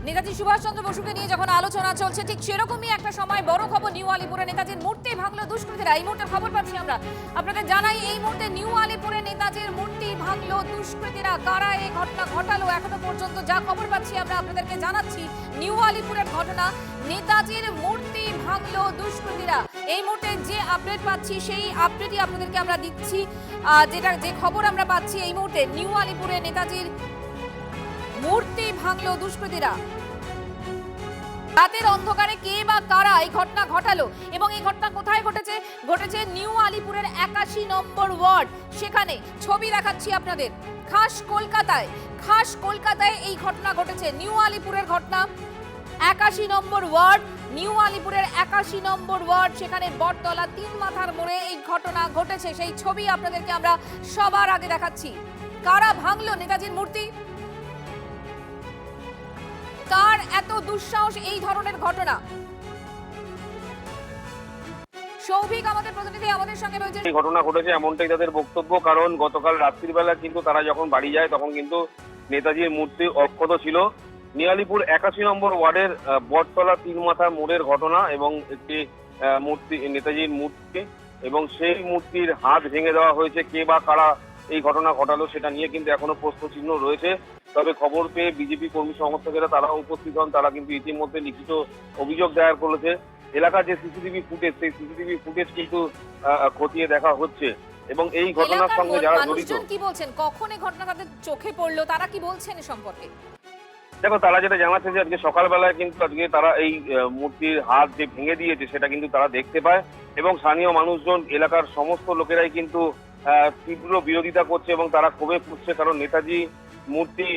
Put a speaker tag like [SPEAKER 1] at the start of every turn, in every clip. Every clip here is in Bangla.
[SPEAKER 1] নেতাজি সুভাষচন্দ্র বসুকে নিয়ে যখন আলোচনা চলছে ঠিক সেরকমই একটা সময় বড় খবর নিউ আলিপুরে নেতাজির মূর্তি ভাঙলো দুষ্কৃতীরা। এই মুহূর্তে খবর পাচ্ছি আমরা, আপনাদের জানাই এই মুহূর্তে নিউ আলিপুরে নেতাজির মূর্তি ভাঙলো দুষ্কৃতীরা। কারা এই ঘটনা ঘটালো এখনো পর্যন্ত যা খবর পাচ্ছি আমরা আপনাদেরকে জানাচ্ছি। নিউ আলিপুরের ঘটনা, নেতাজির মূর্তি ভাঙলো দুষ্কৃতীরা। এই মুহূর্তে যে আপডেট পাচ্ছি সেই আপডেটই আপনাদেরকে আমরা দিচ্ছি। যে খবর আমরা পাচ্ছি এই মুহূর্তে নিউ আলিপুরে নেতাজির মূর্তি ভাঙলো দুষ্কৃতীরা। রাতের অন্ধকারে কে বা কারা এই ঘটনা ঘটালো এবং এই ঘটনা কোথায় ঘটেছে? ঘটেছে নিউ আলিপুরের 81 নম্বর ওয়ার্ড। সেখানে ছবি দেখাচ্ছি আপনাদের। খাস কলকাতায় এই ঘটনা ঘটেছে। নিউ আলিপুরের ঘটনা, 81 নম্বর ওয়ার্ড, নিউ আলিপুরের 81 নম্বর ওয়ার্ড। সেখানে বটতলা 3 মাথার মোড়ে এই ঘটনা ঘটেছে। সেই ছবি আপনাদেরকে আমরা সবার আগে দেখাচ্ছি। কারা ভাঙলো নেতাজির মূর্তি? কার এত দুঃসাহস এই ধরনের ঘটনা? সৌভিক আমাদের প্রতিনিধি আমাদের সঙ্গে রয়েছে।
[SPEAKER 2] এই ঘটনা ঘটেছে এমনটাই তাদের বক্তব্য, কারণ গতকাল রাত্রির বেলা কিন্তু তারা যখন বাড়ি যায় তখন কিন্তু নেতাজির মূর্তি অক্ষত ছিল। নিয়ালিপুর 81 নম্বর ওয়ার্ডের বটতলা 3 মাথা মোড়ের ঘটনা এবং একটি মূর্তি, নেতাজির মূর্তি, এবং সেই মূর্তির হাত ভেঙে দেওয়া হয়েছে। কে বা কারা এই ঘটনা ঘটালো সেটা নিয়ে কিন্তু এখনো প্রশ্নচিহ্ন রয়েছে। তবে খবর পেয়ে বিজেপি কর্মী সমর্থকেরা তারাও উপস্থিত হন। তারা কিন্তু ইতিমধ্যে লিখিত অভিযোগ দায়ের করেছে। এলাকার যে সিসিটিভি ফুটেজ, সেই সিসিটিভি ফুটেজ কিন্তু খতিয়ে দেখা হচ্ছে এবং এই ঘটনার সঙ্গে যারা জড়িত,
[SPEAKER 1] কি বলছেন, কখন এই ঘটনা তাদের চোখে পড়লো, তারা কি বলছেন এ সম্পর্কে?
[SPEAKER 2] দেখো, তারা যেটা জানাচ্ছে যে আজকে সকালবেলায় কিন্তু আজকে তারা এই মূর্তির হাত যে ভেঙে দিয়েছে সেটা কিন্তু তারা দেখতে পায় এবং স্থানীয় মানুষজন, এলাকার সমস্ত লোকেরাই কিন্তু তীব্র বিরোধিতা করছে এবং তারা ক্ষোভে ফুটছে। কারণ নেতাজি মূর্তি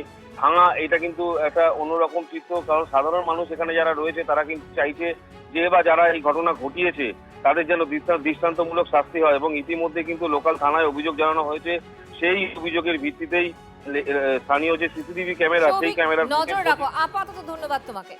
[SPEAKER 2] ভাঙা এটা কিন্তু একটা অন্যরকম চিত্র। কারণ সাধারণ মানুষ এখানে যারা রয়েছে তারা কিন্তু চাইছে যে বা যারা এই ঘটনা ঘটিয়েছে তাদের যেন দৃষ্টান্তমূলক শাস্তি হয় এবং ইতিমধ্যে কিন্তু লোকাল থানায় অভিযোগ জানানো হয়েছে। সেই অভিযোগের ভিত্তিতেই স্থানীয় যে সিসিটিভি ক্যামেরা, সেই ক্যামেরা
[SPEAKER 1] নজর রাখো। আপাতত ধন্যবাদ তোমাকে।